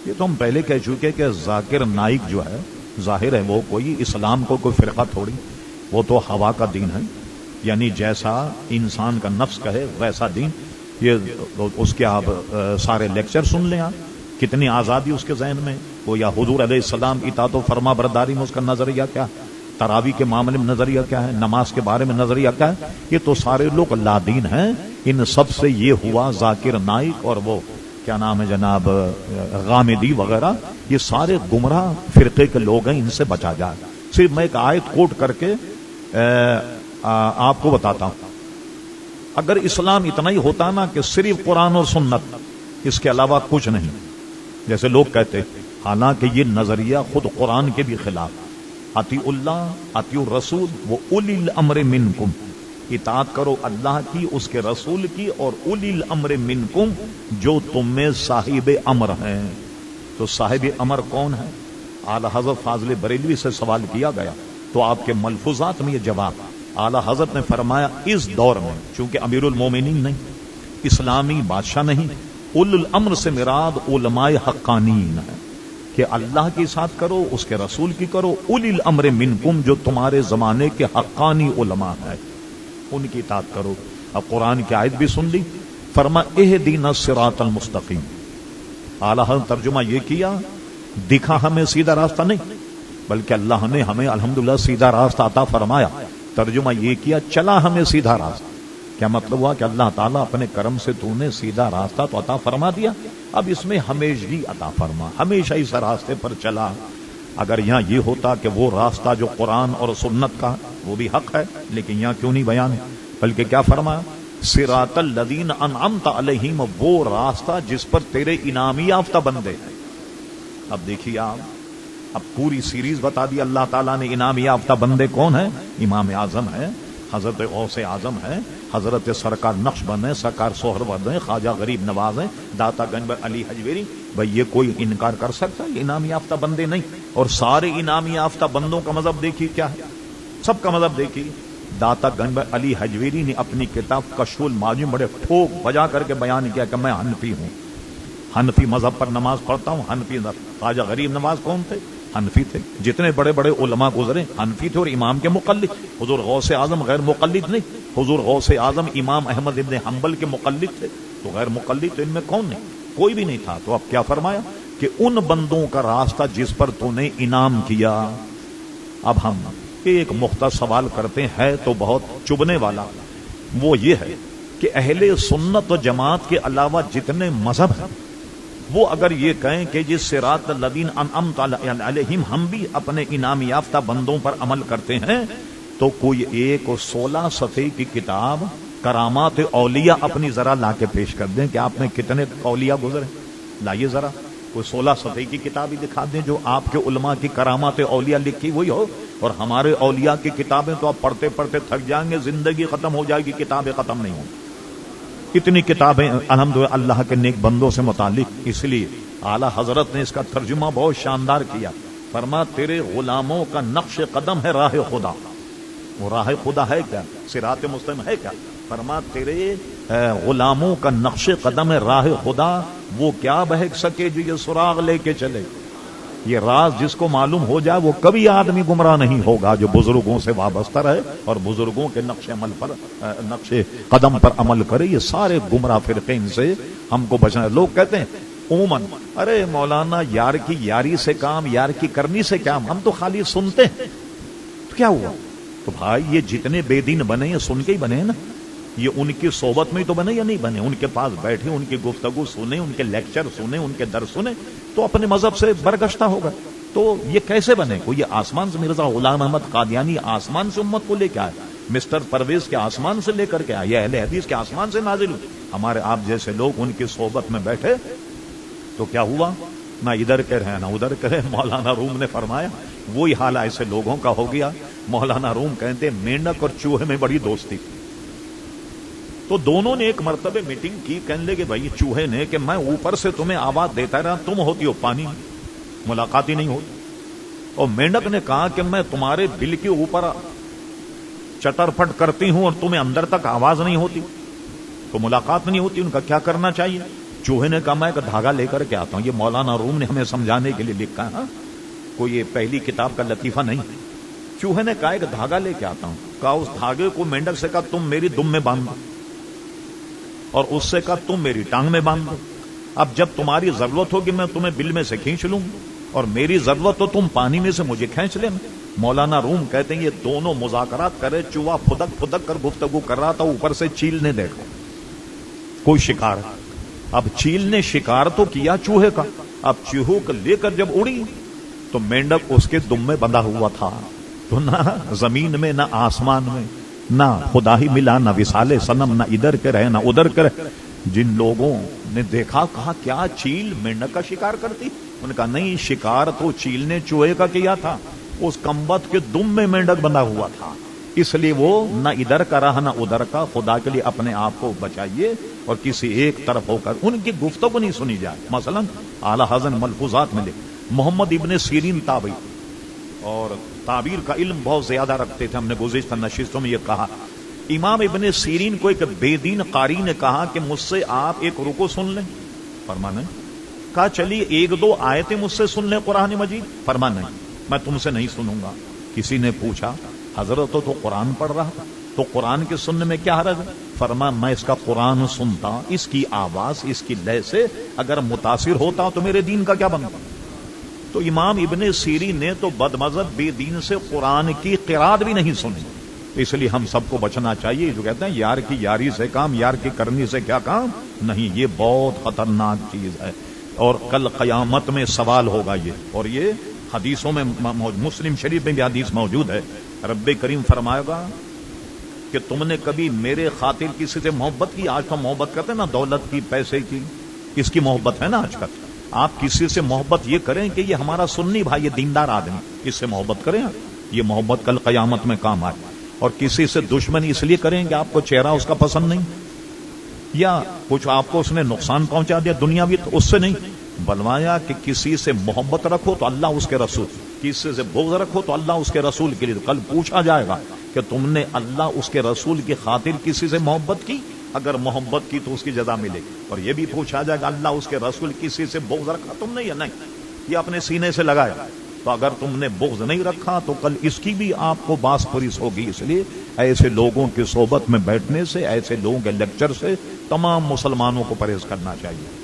یہ تو ہم پہلے کہہ چکے کہ ذاکر نائک جو ہے ظاہر ہے وہ کوئی اسلام کو کوئی فرقہ تھوڑی، وہ تو ہوا کا دین ہے، یعنی جیسا انسان کا نفس کہے ویسا دین. یہ اس کے آپ سارے لیکچر سن لیں، آپ کتنی آزادی اس کے ذہن میں. وہ یا حضور علیہ السلام اطاعت و فرما برداری میں اس کا نظریہ کیا، تراویح کے معاملے میں نظریہ کیا ہے، نماز کے بارے میں نظریہ کیا ہے. یہ تو سارے لوگ لا دین ہیں. ان سب سے یہ ہوا ذاکر نائک اور وہ کیا نام ہے جناب غامدی وغیرہ، یہ سارے گمراہ فرقے کے لوگ ہیں، ان سے بچا جائے. صرف میں ایک آیت کوٹ کر کے آپ کو بتاتا ہوں. اگر اسلام اتنا ہی ہوتا نا کہ صرف قرآن اور سنت، اس کے علاوہ کچھ نہیں، جیسے لوگ کہتے، حالانکہ یہ نظریہ خود قرآن کے بھی خلاف. اطیع اللہ اطیع الرسول و اولی الامر منکم، اطاعت کرو اللہ کی، اس کے رسول کی، اور اولی الامر منکم، جو تم میں صاحب امر ہیں. تو صاحب امر کون ہے؟ اعلی حضرت فاضل بریلوی سے سوال کیا گیا تو آپ کے ملفوظات میں یہ جواب. اعلی حضرت نے فرمایا اس دور میں چونکہ امیر المومنین نہیں، اسلامی بادشاہ نہیں، اول الامر سے مراد علماء حقانین ہے کہ اللہ کی اطاعت کرو، اس کے رسول کی کرو. اولی الامر منکم، جو تمہارے زمانے کے حقانی علماء ہیں ان کی اطاعت کرو. اب قرآن کی آیت بھی سن لی، فرما اہدنا الصراط المستقیم. اعلیٰ حضرت ترجمہ یہ کیا، دکھا ہمیں سیدھا راستہ نہیں بلکہ اللہ نے ہمیں الحمدللہ سیدھا راستہ عطا فرمایا. ترجمہ یہ کیا، چلا ہمیں سیدھا راستہ. کیا مطلب ہوا کہ اللہ تعالیٰ اپنے کرم سے تو نے سیدھا راستہ تو عطا فرما دیا، اب اس میں ہمیشگی عطا فرما، ہمیشہ اس راستے پر چلا. اگر یہاں یہ ہوتا کہ وہ راستہ جو قرآن اور سنت کا وہ بھی حق ہے، لیکن یہاں کیوں نہیں بیان، بلکہ کیا فرمایا، صراط الذین انعمت علیہم، وہ راستہ جس پر تیرے انعامی یافتہ بندے ہیں. اب دیکھیے آپ، اب پوری سیریز بتا دی اللہ تعالیٰ نے. انعام یافتہ بندے کون ہیں؟ امام اعظم ہے، حضرت غوث اعظم ہے، حضرت سرکار نقشبند ہیں، سرکار سہروردی ہیں، خواجہ غریب نواز ہیں، داتا گنج علی حجویری. بھئی یہ کوئی انکار کر سکتا ہے؟ یہ انعام یافتہ بندے نہیں. اور سارے انعام یافتہ بندوں کا مذہب دیکھیے کیا ہے، سب کا مذہب دیکھیے. داتا گنج علی حجویری نے اپنی کتاب کشف المعجم بڑے ٹھوک بجا کر کے بیان کیا کہ میں حنفی ہوں، حنفی مذہب پر نماز پڑھتا ہوں. حنفی خواجہ غریب نواز کون تھے؟ حنفی تھے. جتنے بڑے بڑے علماء گزرے حنفی تھے اور امام کے مقلد. حضور غوث اعظم غیر مقلد نہیں، حضور غوث اعظم امام احمد ابن حنبل کے مقلد تھے. تو غیر مقلد تو ان میں کون نہیں، کوئی بھی نہیں تھا. تو اب کیا فرمایا کہ ان بندوں کا راستہ جس پر تو نے انعام کیا. اب ہم ایک مختصر سوال کرتے ہیں تو بہت چبھنے والا، وہ یہ ہے کہ اہل سنت و جماعت کے علاوہ جتنے مذہب ہیں وہ اگر یہ کہیں کہ جس صراط الذین انعمت علیہم ہم بھی اپنے انعام یافتہ بندوں پر عمل کرتے ہیں، تو کوئی 116 صفحے کی کتاب کرامات اولیاء اپنی ذرا لا کے پیش کر دیں کہ آپ نے کتنے اولیاء گزرے. لائیے ذرا کوئی 16 صفحے کی کتاب ہی دکھا دیں جو آپ کے علماء کی کرامات اولیاء لکھی ہوئی ہو. اور ہمارے اولیاء کی کتابیں تو آپ پڑھتے پڑھتے تھک جائیں گے، زندگی ختم ہو جائے گی، کتابیں ختم نہیں ہوں. اتنی کتابیں الحمدللہ اللہ کے نیک بندوں سے متعلق. اس لیے اعلیٰ حضرت نے اس کا ترجمہ بہت شاندار کیا. فرما تیرے غلاموں کا نقش قدم ہے راہ خدا. وہ راہ خدا ہے کیا؟ صراط مستقیم ہے کیا؟ فرما تیرے غلاموں کا نقش قدم ہے راہ خدا. وہ کیا بہک سکے جو یہ سراغ لے کے چلے. یہ راز جس کو معلوم ہو جائے وہ کبھی آدمی گمراہ نہیں ہوگا جو بزرگوں سے وابستہ رہے اور بزرگوں کے نقش قدم پر عمل کرے. یہ سارے گمراہ فرقے ان سے ہم کو بچنا. لوگ کہتے ہیں عموماً ارے مولانا یار کی یاری سے کام، یار کی کرنی سے کام، ہم تو خالی سنتے ہیں. تو کیا ہوا؟ تو بھائی یہ جتنے بے دین بنے یہ سن کے ہی بنے نا. یہ ان کی صحبت میں تو بنے یا نہیں بنے؟ ان کے پاس بیٹھے، ان کی گفتگو سنیں، ان کے لیکچر سنیں، ان کے درس سنیں تو اپنے مذہب سے برگشتہ ہوگا. تو یہ کیسے بنے؟ کوئی یہ آسمان سے مرزا غلام احمد قادیانی آسمان سے امت کو لے کے آئے، مسٹر پرویز کے آسمان سے لے کر کے آئے، یا اہل حدیث کے آسمان سے نازل ہوئے. ہمارے آپ جیسے لوگ ان کی صحبت میں بیٹھے تو کیا ہوا؟ نہ ادھر کے رہے نہ ادھر کے رہے. مولانا روم نے فرمایا وہی حال ایسے لوگوں کا ہو گیا. مولانا روم کہتے مینڈک اور چوہے میں بڑی دوستی. تو دونوں نے ایک مرتبہ میٹنگ کی، کہنے لگے بھائی چوہے نے کہ میں اوپر سے تمہیں آواز دیتا رہا، تم ہوتی ہو پانی، ملاقات ہی نہیں ہوتی. اور مینڈک نے کہا کہ میں تمہارے بل کے اوپر چٹر پٹ کرتی ہوں اور تمہیں اندر تک آواز نہیں ہوتی تو ملاقات نہیں ہوتی. ان کا کیا کرنا چاہیے؟ چوہے نے کہا میں ایک دھاگا لے کر کے آتا ہوں. یہ مولانا روم نے ہمیں سمجھانے کے لیے لکھا ہے, کوئی یہ پہلی کتاب کا لطیفہ نہیں. چوہے نے کہا ایک دھاگا لے کے آتا ہوں. کہا اس دھاگے کو مینڈک سے کہا تم میری دم میں باندھ دو, اور اس سے کہا تم میری ٹانگ میں باندھ دو. اب جب تمہاری ضرورت ہوگی میں تمہیں بل میں سے کھینچ لوں, اور میری ضرورت تو تم پانی میں سے مجھے کھینچ لینا. مولانا روم کہتے ہیں یہ دونوں مذاکرات کرے, چوہا پھدک پھدک کر گفتگو کر رہا تھا, اوپر سے چیل نے دیکھا کوئی شکار. اب چیل نے شکار تو کیا چوہے کا, اب چوہوں کو لے کر جب اڑی تو مینڈک اس کے دم میں بندھا ہوا تھا. تو نہ زمین میں نہ آسمان میں نہ خدا ہی ملا, نہ وصال صنم, نہ ادھر کے رہے نہ ادھر کے رہے. جن لوگوں نے دیکھا کہا کیا چیل مینڈک کا شکار کرتی؟ انہوں نے کہا نہیں, شکار تو چیل نے چوہے کا کیا تھا, اس کمبخت کے دم میں مینڈک بندھا ہوا تھا, اس لیے وہ نہ ادھر کا رہا نہ ادھر کا. خدا کے لیے اپنے آپ کو بچائیے اور کسی ایک طرف ہو کر ان کی گفتگو نہیں سنی جائے. مثلا اعلی حضرت ملفوظات میں محمد ابن سیرین تابعی اور تعبیر کا علم بہت زیادہ رکھتے تھے. ہم نے گزشتہ نشستوں میں یہ کہا, امام ابن سیرین کو ایک بے دین قاری نے کہا کہ مجھ سے آپ ایک رکو سن لیں. فرمایا نہیں. کہا چلیے ایک دو آیتیں مجھ سے سن لیں قرآن مجید. فرمایا نہیں, میں تم سے نہیں سنوں گا. کسی نے پوچھا حضرت تو قرآن پڑھ رہا تھا, تو قرآن کے سننے میں کیا حرج ہے؟ فرمایا میں اس کا قرآن سنتا, اس کی آواز اس کی لے سے اگر متاثر ہوتا تو میرے دین کا کیا بنتا. تو امام ابن سیرین نے تو بدمذہب بے دین سے قرآن کی قرات بھی نہیں سنی. اس لیے ہم سب کو بچنا چاہیے. جو کہتے ہیں یار کی یاری سے کام, یار کی کرنی سے کیا کام نہیں, یہ بہت خطرناک چیز ہے, اور کل قیامت میں سوال ہوگا یہ. اور یہ حدیثوں میں مسلم شریف میں بھی حدیث موجود ہے. رب کریم فرمائے گا کہ تم نے کبھی میرے خاطر کسی سے محبت کی؟ آج تو محبت کرتے ہیں نا دولت کی, پیسے کی, اس کی محبت ہے نا آج کل. آپ کسی سے محبت یہ کریں کہ یہ ہمارا سنی بھائی, یہ دیندار آدمی, اس سے محبت کریں, یہ محبت کل قیامت میں کام آئے. اور کسی سے دشمنی اس لیے کریں کہ آپ کو چہرہ اس کا پسند نہیں, یا کچھ آپ کو اس نے نقصان پہنچا دیا دنیاوی, تو اس سے نہیں. بلوایا کہ کسی سے محبت رکھو تو اللہ اس کے رسول, کسی سے بغض رکھو تو اللہ اس کے رسول کے لیے. کل پوچھا جائے گا کہ تم نے اللہ اس کے رسول کی خاطر کسی سے محبت کی؟ اگر محبت کی تو اس کی جزا ملے گی. اور یہ بھی پوچھا جائے گا اللہ اس کے رسول کسی سے بغض رکھا تم نے یا نہیں, یہ اپنے سینے سے لگایا. تو اگر تم نے بغض نہیں رکھا تو کل اس کی بھی آپ کو باس پرس ہوگی. اس لیے ایسے لوگوں کی صحبت میں بیٹھنے سے, ایسے لوگوں کے لیکچر سے تمام مسلمانوں کو پرہیز کرنا چاہیے.